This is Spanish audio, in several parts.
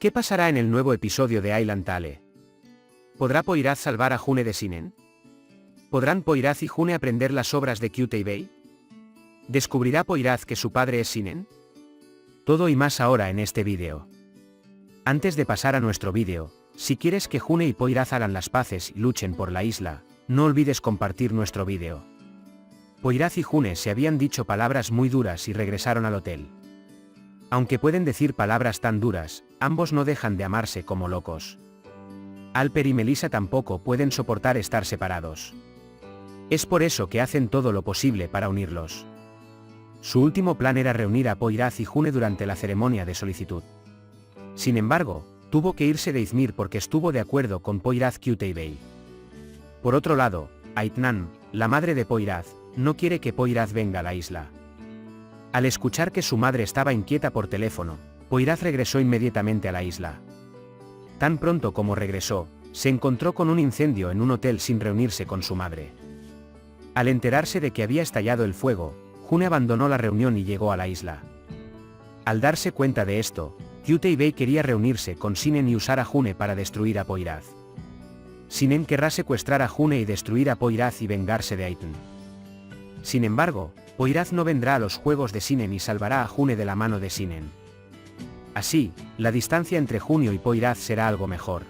¿Qué pasará en el nuevo episodio de Island Tale? ¿Podrá Poyraz salvar a June de Sinnen? ¿Podrán Poyraz y June aprender las obras de Kyutei? ¿Descubrirá Poyraz que su padre es Sinnen? Todo y más ahora en este vídeo. Antes de pasar a nuestro vídeo, si quieres que June y Poyraz hagan las paces y luchen por la isla, no olvides compartir nuestro vídeo. Poyraz y June se habían dicho palabras muy duras y regresaron al hotel. Aunque pueden decir palabras tan duras, ambos no dejan de amarse como locos. Alper y Melissa tampoco pueden soportar estar separados. Es por eso que hacen todo lo posible para unirlos. Su último plan era reunir a Poyraz y June durante la ceremonia de solicitud. Sin embargo, tuvo que irse de Izmir porque estuvo de acuerdo con Poyraz Kyutei. Por otro lado, Aitnan, la madre de Poyraz, no quiere que Poyraz venga a la isla. Al escuchar que su madre estaba inquieta por teléfono, Poyraz regresó inmediatamente a la isla. Tan pronto como regresó, se encontró con un incendio en un hotel sin reunirse con su madre. Al enterarse de que había estallado el fuego, June abandonó la reunión y llegó a la isla. Al darse cuenta de esto, Kyutei quería reunirse con Sinnen y usar a June para destruir a Poyraz. Sinnen querrá secuestrar a June y destruir a Poyraz y vengarse de Aitn. Sin embargo, Poyraz no vendrá a los juegos de Sinnen y salvará a June de la mano de Sinnen. Así, la distancia entre June y Poyraz será algo mejor.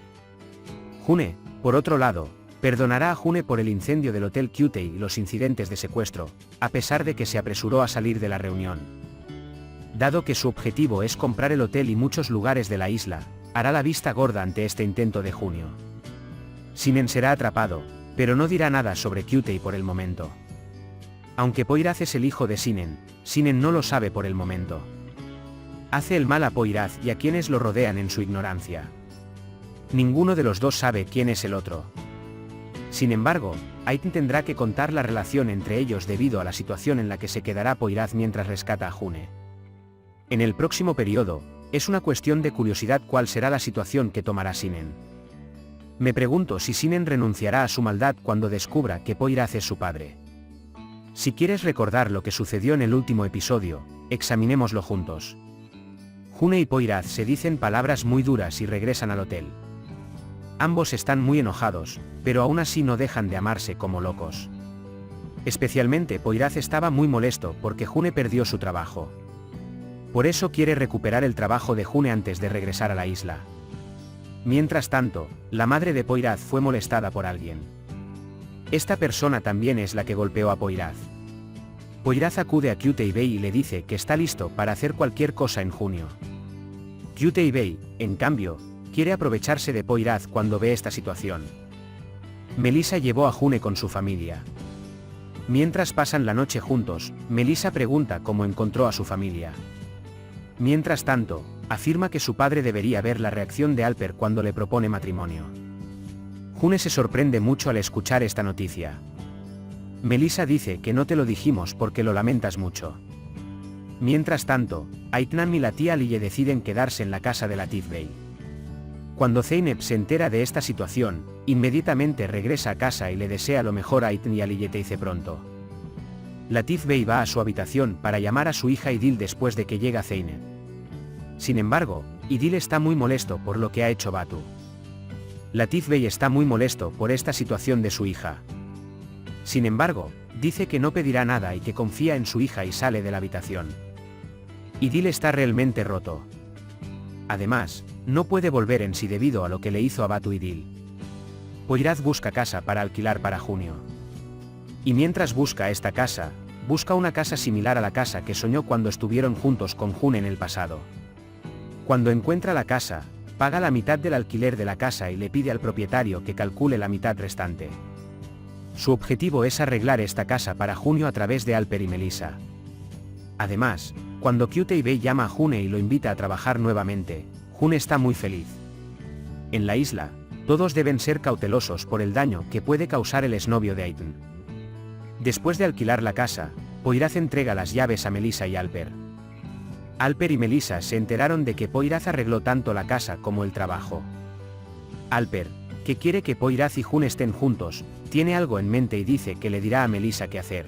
June, por otro lado, perdonará a June por el incendio del Hotel Kyutei y los incidentes de secuestro, a pesar de que se apresuró a salir de la reunión. Dado que su objetivo es comprar el hotel y muchos lugares de la isla, hará la vista gorda ante este intento de Junio. Sinnen será atrapado, pero no dirá nada sobre Kyutei por el momento. Aunque Poyraz es el hijo de Sinnen, Sinnen no lo sabe por el momento. Hace el mal a Poyraz y a quienes lo rodean en su ignorancia. Ninguno de los dos sabe quién es el otro. Sin embargo, Aitn tendrá que contar la relación entre ellos debido a la situación en la que se quedará Poyraz mientras rescata a June. En el próximo periodo, es una cuestión de curiosidad cuál será la situación que tomará Sinnen. Me pregunto si Sinnen renunciará a su maldad cuando descubra que Poyraz es su padre. Si quieres recordar lo que sucedió en el último episodio, examinémoslo juntos. June y Poyraz se dicen palabras muy duras y regresan al hotel. Ambos están muy enojados, pero aún así no dejan de amarse como locos. Especialmente Poyraz estaba muy molesto porque June perdió su trabajo. Por eso quiere recuperar el trabajo de June antes de regresar a la isla. Mientras tanto, la madre de Poyraz fue molestada por alguien. Esta persona también es la que golpeó a Poyraz. Poyraz acude a Kyutei y le dice que está listo para hacer cualquier cosa en junio. Kyutei, en cambio, quiere aprovecharse de Poyraz cuando ve esta situación. Melissa llevó a June con su familia. Mientras pasan la noche juntos, Melissa pregunta cómo encontró a su familia. Mientras tanto, afirma que su padre debería ver la reacción de Alper cuando le propone matrimonio. June se sorprende mucho al escuchar esta noticia. Melissa dice que no te lo dijimos porque lo lamentas mucho. Mientras tanto, Aitnan y la tía Lille deciden quedarse en la casa de Latif Bey. Cuando Zeynep se entera de esta situación, inmediatamente regresa a casa y le desea lo mejor a Aitn y a Lilleteice pronto. Latif Bey va a su habitación para llamar a su hija Idil después de que llega Zeynep. Sin embargo, Idil está muy molesto por lo que ha hecho Batu. Latif Bey está muy molesto por esta situación de su hija. Sin embargo, dice que no pedirá nada y que confía en su hija y sale de la habitación. Idil está realmente roto. Además, no puede volver en sí debido a lo que le hizo a Batu Idil. Poyraz busca casa para alquilar para junio. Y mientras busca esta casa, busca una casa similar a la casa que soñó cuando estuvieron juntos con June en el pasado. Cuando encuentra la casa, paga la mitad del alquiler de la casa y le pide al propietario que calcule la mitad restante. Su objetivo es arreglar esta casa para junio a través de Alper y Melissa. Además, cuando Kyutei llama a June y lo invita a trabajar nuevamente, June está muy feliz. En la isla, todos deben ser cautelosos por el daño que puede causar el exnovio de Aitn. Después de alquilar la casa, Poyraz entrega las llaves a Melissa y Alper. Alper y Melissa se enteraron de que Poyraz arregló tanto la casa como el trabajo. Alper, que quiere que Poyraz y June estén juntos, tiene algo en mente y dice que le dirá a Melissa qué hacer.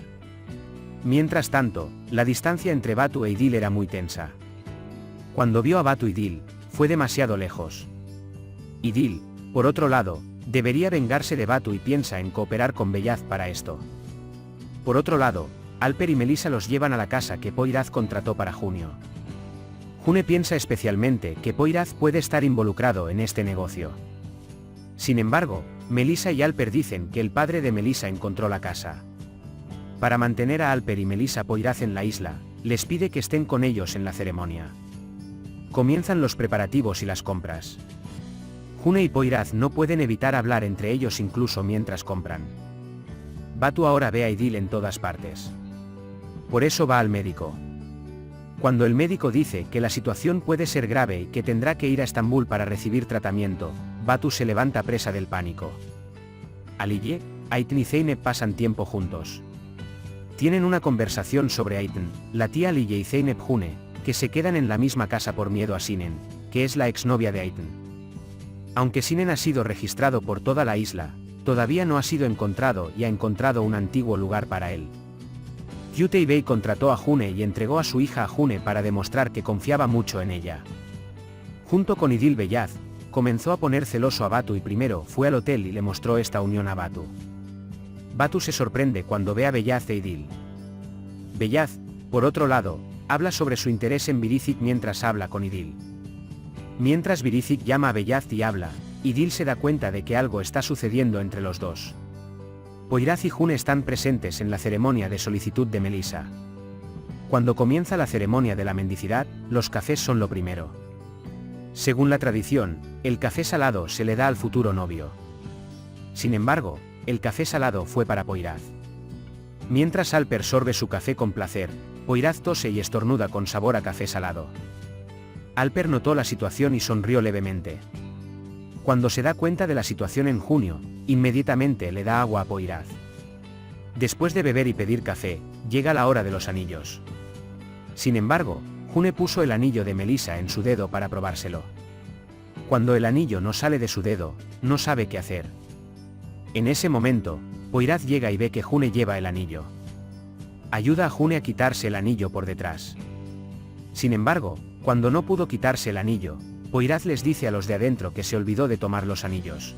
Mientras tanto, la distancia entre Batu e Idil era muy tensa. Cuando vio a Batu Idil, fue demasiado lejos. Idil, por otro lado, debería vengarse de Batu y piensa en cooperar con Bellaz para esto. Por otro lado, Alper y Melissa los llevan a la casa que Poyraz contrató para junio. June piensa especialmente que Poyraz puede estar involucrado en este negocio. Sin embargo, Melissa y Alper dicen que el padre de Melissa encontró la casa. Para mantener a Alper y Melissa Poyraz en la isla, les pide que estén con ellos en la ceremonia. Comienzan los preparativos y las compras. June y Poyraz no pueden evitar hablar entre ellos incluso mientras compran. Batu ahora ve a Idil en todas partes. Por eso va al médico. Cuando el médico dice que la situación puede ser grave y que tendrá que ir a Estambul para recibir tratamiento, Batu se levanta presa del pánico. Aliye, Ayten y Zeynep pasan tiempo juntos. Tienen una conversación sobre Ayten, la tía Aliye y Zeynep June, que se quedan en la misma casa por miedo a Sinen, que es la exnovia de Ayten. Aunque Sinen ha sido registrado por toda la isla, todavía no ha sido encontrado y ha encontrado un antiguo lugar para él. Kyutey Bey contrató a June y entregó a su hija a June para demostrar que confiaba mucho en ella. Junto con Idil Bellaz, comenzó a poner celoso a Batu y primero fue al hotel y le mostró esta unión a Batu. Batu se sorprende cuando ve a Bellaz e Idil. Bellaz, por otro lado, habla sobre su interés en Birizik mientras habla con Idil. Mientras Birizik llama a Bellaz y habla, Idil se da cuenta de que algo está sucediendo entre los dos. Poyraz y June están presentes en la ceremonia de solicitud de Melissa. Cuando comienza la ceremonia de la mendicidad, los cafés son lo primero. Según la tradición, el café salado se le da al futuro novio. Sin embargo, el café salado fue para Poyraz. Mientras Alper sorbe su café con placer, Poyraz tose y estornuda con sabor a café salado. Alper notó la situación y sonrió levemente. Cuando se da cuenta de la situación en junio, inmediatamente le da agua a Poyraz. Después de beber y pedir café, llega la hora de los anillos. Sin embargo, June puso el anillo de Melissa en su dedo para probárselo. Cuando el anillo no sale de su dedo, no sabe qué hacer. En ese momento, Poyraz llega y ve que June lleva el anillo. Ayuda a June a quitarse el anillo por detrás. Sin embargo, cuando no pudo quitarse el anillo, Poyraz les dice a los de adentro que se olvidó de tomar los anillos.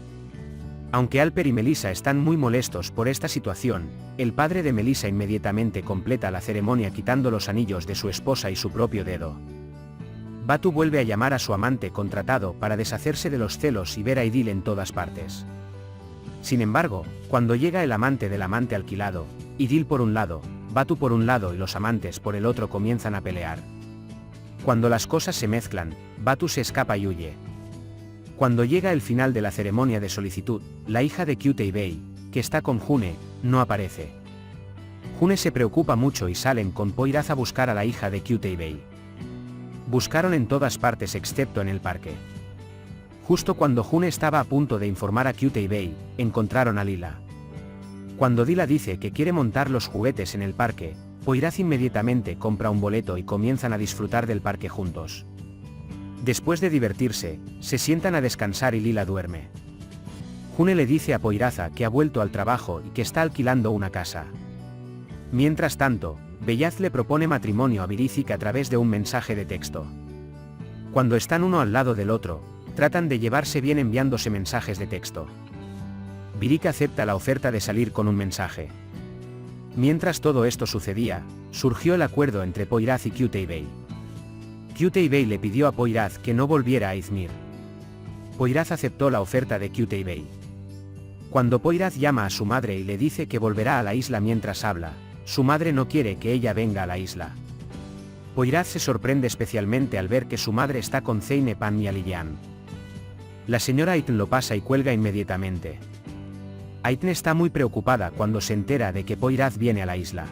Aunque Alper y Melissa están muy molestos por esta situación, el padre de Melissa inmediatamente completa la ceremonia quitando los anillos de su esposa y su propio dedo. Batu vuelve a llamar a su amante contratado para deshacerse de los celos y ver a Idil en todas partes. Sin embargo, cuando llega el amante del amante alquilado, Idil por un lado, Batu por un lado y los amantes por el otro comienzan a pelear. Cuando las cosas se mezclan, Batu se escapa y huye. Cuando llega el final de la ceremonia de solicitud, la hija de Kyutey Bey, que está con June, no aparece. June se preocupa mucho y salen con Poyraz a buscar a la hija de Kyutey Bey. Buscaron en todas partes excepto en el parque. Justo cuando June estaba a punto de informar a Kyutey Bey, encontraron a Lila. Cuando Lila dice que quiere montar los juguetes en el parque, Poyraz inmediatamente compra un boleto y comienzan a disfrutar del parque juntos. Después de divertirse, se sientan a descansar y Lila duerme. June le dice a Poyraz que ha vuelto al trabajo y que está alquilando una casa. Mientras tanto, Bellaz le propone matrimonio a Birizik a través de un mensaje de texto. Cuando están uno al lado del otro, tratan de llevarse bien enviándose mensajes de texto. Birizik acepta la oferta de salir con un mensaje. Mientras todo esto sucedía, surgió el acuerdo entre Poyraz y Kyutey Bey. Kyutey Bey le pidió a Poyraz que no volviera a Izmir. Poyraz aceptó la oferta de Kyutey Bey. Cuando Poyraz llama a su madre y le dice que volverá a la isla mientras habla, su madre no quiere que ella venga a la isla. Poyraz se sorprende especialmente al ver que su madre está con Zeynep y Aliyan. La señora Ayten lo pasa y cuelga inmediatamente. Ayten está muy preocupada cuando se entera de que Poyraz viene a la isla.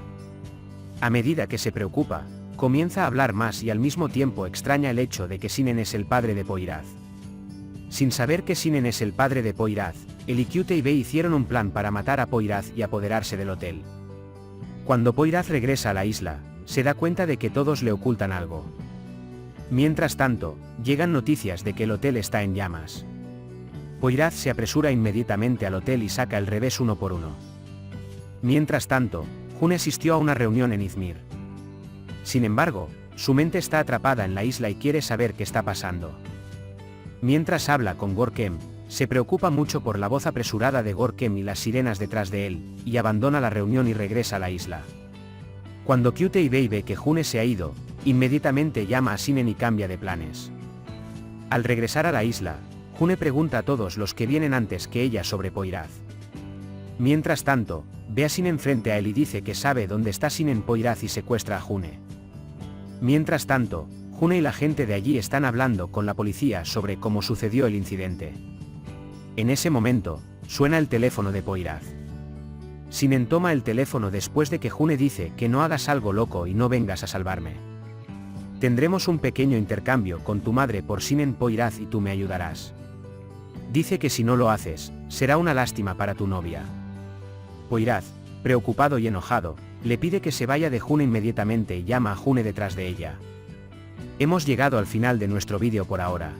A medida que se preocupa, comienza a hablar más y al mismo tiempo extraña el hecho de que Sinen es el padre de Poyraz. Sin saber que Sinen es el padre de Poyraz, él y Kyutey Bey hicieron un plan para matar a Poyraz y apoderarse del hotel. Cuando Poyraz regresa a la isla, se da cuenta de que todos le ocultan algo. Mientras tanto, llegan noticias de que el hotel está en llamas. Poyraz se apresura inmediatamente al hotel y saca el revés uno por uno. Mientras tanto, June asistió a una reunión en Izmir. Sin embargo, su mente está atrapada en la isla y quiere saber qué está pasando. Mientras habla con Gorkem, se preocupa mucho por la voz apresurada de Gorkem y las sirenas detrás de él, y abandona la reunión y regresa a la isla. Cuando Kyutei-bey ve que June se ha ido, inmediatamente llama a Shinen y cambia de planes. Al regresar a la isla, June pregunta a todos los que vienen antes que ella sobre Poirac. Mientras tanto, ve a Shinen frente a él y dice que sabe dónde está Shinen Poirac y secuestra a June. Mientras tanto, June y la gente de allí están hablando con la policía sobre cómo sucedió el incidente. En ese momento, suena el teléfono de Poirac. Shinen toma el teléfono después de que June dice que no hagas algo loco y no vengas a salvarme. Tendremos un pequeño intercambio con tu madre por Shinen Poirac y tú me ayudarás. Dice que si no lo haces, será una lástima para tu novia. Poirac, preocupado y enojado, le pide que se vaya de June inmediatamente y llama a June detrás de ella. Hemos llegado al final de nuestro vídeo por ahora.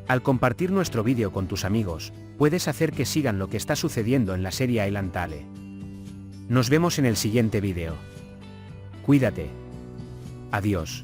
Al compartir nuestro vídeo con tus amigos, puedes hacer que sigan lo que está sucediendo en la serie Island Tale. Nos vemos en el siguiente vídeo. Cuídate. Adiós.